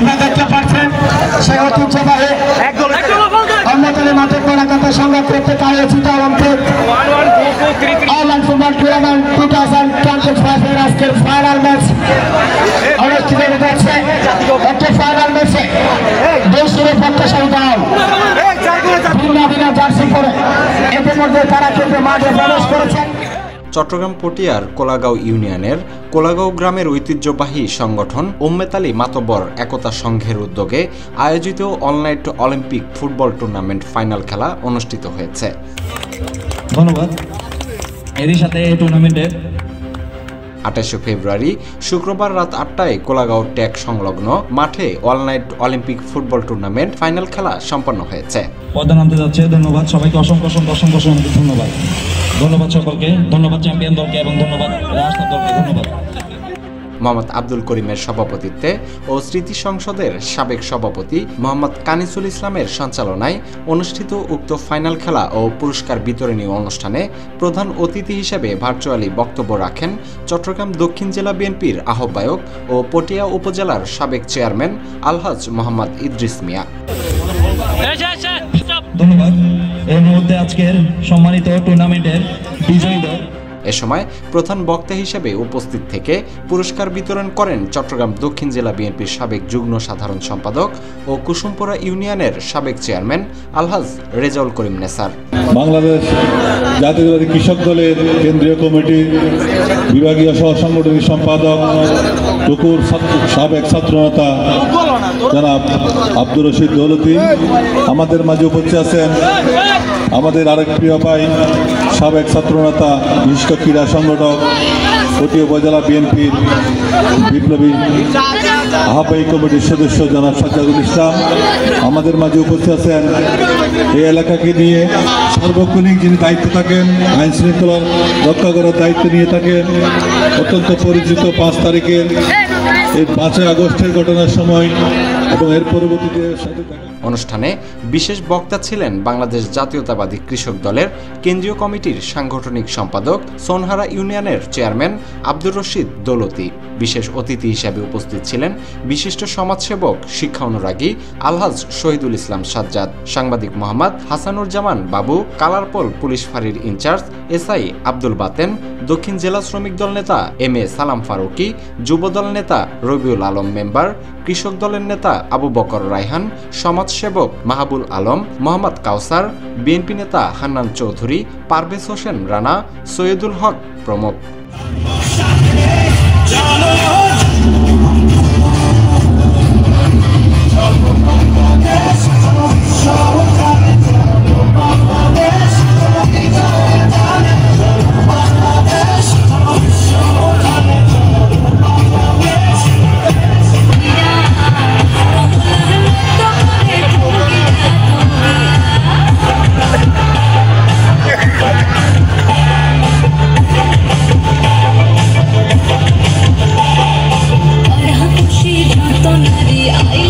আপনারা দেখতে পাচ্ছেন সেই ঐতিহ্যবাহী অন্যতম মাঠে কোলাকাতা সংগ্রাম করতে আয়োজিত অলিম্পিক অনলাইন ফুটবল টুর্নামেন্ট 2025 এর আজকের ফাইনাল ম্যাচ অনুষ্ঠিত হচ্ছে। একটি ফাইনাল ম্যাচে দেশের প্রত্যাশী দল ভিন্ন ভিন্ন জার্সি পরে ইতিমধ্যে তারা কিন্তু মাঠে প্রবেশ করেছেন। চট্টগ্রাম পটিয়ার কোলাগাঁও ইউনিয়নের কোলাগাঁও গ্রামের ঐতিহ্যবাহী সংগঠন উম্মেত আলী মাতব্বর একতা সংঘের উদ্যোগে আয়োজিত online Olympic football tournament final খেলা অনুষ্ঠিত হয়েছে। ধন্যবাদ। এরই সাথে এই টুর্নামেন্টের 28 ফেব্রুয়ারি শুক্রবার রাত 8টায় কোলাগাঁও ট্যাগ সংলগ্ন মাঠে online Olympic football tournament final খেলা সম্পন্ন হয়েছে। পদ্মা নামতে যাচ্ছে। ধন্যবাদ সবাইকে, অসংখ্য ধন্যবাদ। ধন্যবাদ সকলকে, ধন্যবাদ চ্যাম্পিয়ন দলকে এবং ধন্যবাদ রাজস্থান দলকে। ধন্যবাদ। মোহাম্মদ আব্দুল করিমের সভাপতিত্বে ও স্মৃতি সংসদের সাবেক সভাপতি মোহাম্মদ কানিসুল ইসলামের সঞ্চালনায় অনুষ্ঠিত উক্ত ফাইনাল খেলা ও পুরস্কার বিতরণী অনুষ্ঠানে প্রধান অতিথি হিসেবে ভার্চুয়ালি বক্তব্য রাখেন চট্টগ্রাম দক্ষিণ জেলা বিএনপির আহ্বায়ক ও পটিয়া উপজেলার সাবেক চেয়ারম্যান আলহাজ মোহাম্মদ ইদ্রিস মিয়া। ধন্যবাদ। এর মধ্যে আজকের সম্মানিত টুর্নামেন্টের বিজয়ী দল। এ সময় প্রধান বক্তা হিসেবে উপস্থিত থেকে পুরস্কার বিতরণ করেন চট্টগ্রাম দক্ষিণ জেলা বিএনপির সাবেক যুগ্ম সাধারণ সম্পাদক ও কুসুমপুরা ইউনিয়নের সাবেক চেয়ারম্যান আলহাজ রেজাউল করিম নেসার। বাংলাদেশ জাতীয়তাবাদী কৃষক দলের কেন্দ্রীয় কমিটির বিভাগীয় সহ সাংগঠনিক সম্পাদক টুকুর সাবেক ছাত্রনেতা জনাব আব্দুর রশিদ দৌলতি আমাদের মাঝে উপস্থিত আছেন। আমাদের আরেক প্রিয় ভাই সাবেক ছাত্রনেতা বিশিষ্ট ক্রীড়া সংগঠক পটিয়া উপজেলা বিএনপির বিপ্লবী আহ্বায়ক কমিটির সদস্য জনাব সাজ্জাদুল ইসলাম আমাদের মাঝে উপস্থিত আছেন। এই এলাকাকে নিয়ে সার্বক্ষণিক যিনি দায়িত্ব থাকেন, আইন শৃঙ্খলা রক্ষা করার দায়িত্ব নিয়ে থাকেন, অত্যন্ত পরিচিত 5 তারিখের এই 5 আগস্টের ঘটনার সময় এবং এর পরবর্তীতে সাথে অনুষ্ঠানে বিশেষ বক্তা ছিলেন বাংলাদেশ জাতীয়তাবাদী কৃষক দলের কেন্দ্রীয় কমিটির সাংগঠনিক সম্পাদক সোনহারা ইউনিয়নের চেয়ারম্যান আব্দুর রশিদ দৌলতি। বিশেষ অতিথি হিসেবে উপস্থিত ছিলেন বিশিষ্ট সমাজসেবক শিক্ষা অনুরাগী আলহাজ শহীদুল ইসলাম সাজ্জাদ, সাংবাদিক মোহাম্মদ হাসানুর জামান বাবু, কালারপোল পুলিশ ফাঁড়ির ইনচার্জ এসআই আব্দুল বাতেন, দক্ষিণ জেলা শ্রমিক দল নেতা এম এ সালাম ফারুকি, যুবদল নেতা রবিউল আলম মেম্বার, কৃষক দলের নেতা আবু বকর রায়হান, সমাজসেবক মাহবুল আলম, মোহাম্মদ কাউসার, বিএনপি নেতা হান্নান চৌধুরী, পারভেজ হোসেন রানা, সৈয়দুল হক প্রমুখ। I